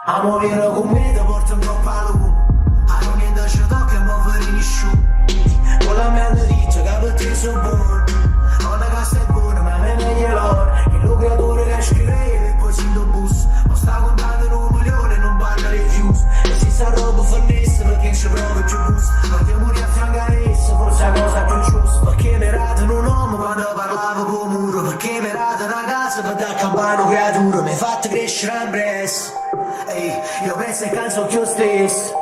Amo viene con me, ti porto un troppo a lume. A non niente ci tocca e mo' finisci. Con la mia dice che per te sono buono. Una casa è buona ma me meglio l'oro. Che lo creatore che scrive e poi si do bus. Ma sta contando un milione e non parla refuse. E si sa roba fannessa perché ci provo più bus. Perché muri a fianco a essa forse è la cosa più giusta. Perché mi rata un uomo quando parlavo con muro. Perché mi rata una casa per da campano creatura. Mi hai fatto crescere a bresso. Ehi, io penso e canso che io stesso.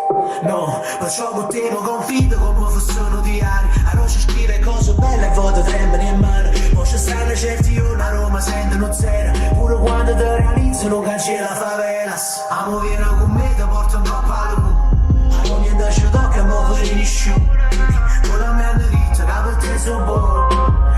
No, perciò con te mi confido come fossero diari. A noi ci scrive cose belle e voto tremano in mano. Poi ci stanno certi giorni a Roma sentono zero. Pure quando ti realizzano cancella favelas. Amo vieni con me, ti porto un troppo a lungo. A non niente ci tocca e mo' finisci. Con la mia dice che per te sono buono.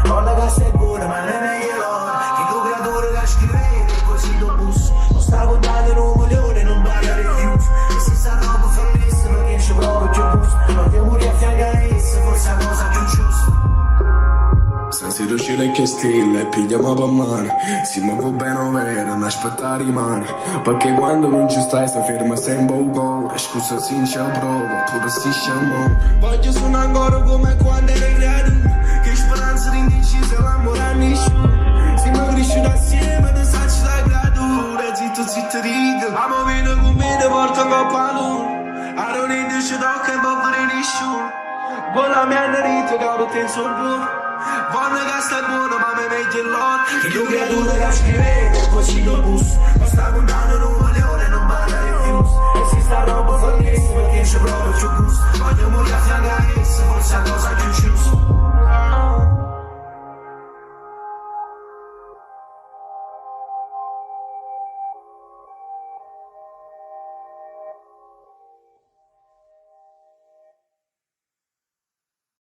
Con la casa è buona ma non è meglio l'oro. Che lo creatore che scrive e poi si do bus. Non sta contando un milione non parla refuse. E si sa roba fallessa perché ci provo più bus. Perché muri a fianco a essa forse è la cosa più giusta. Stasera uscire che stile e pigliamo per mano. Se mi va bene vero, non aspetta rimane. Perché quando non ci stai, sta ferma sempre uguale. Scusa se non c'è prova, pure se siamo. Voglio suonare ancora come quando ero creato. Che speranza di indecisa, l'amore a nessuno. Se mi cresciuto assieme, ti sacci la gradura. Zitto, zitto, riga. Amo vieni con me, ti porto un po' a lui. A non ci tocca e poi fare nessuno. Con la mia narita, che ho penso buono. Vanno che sta buono ma me meglio l'oro. Che lo creatore che scrive e poi si do bus. Ma sta contando un milione non parla refuse. E si sta roba fallessa perché ci provo più gusto. Voglio morire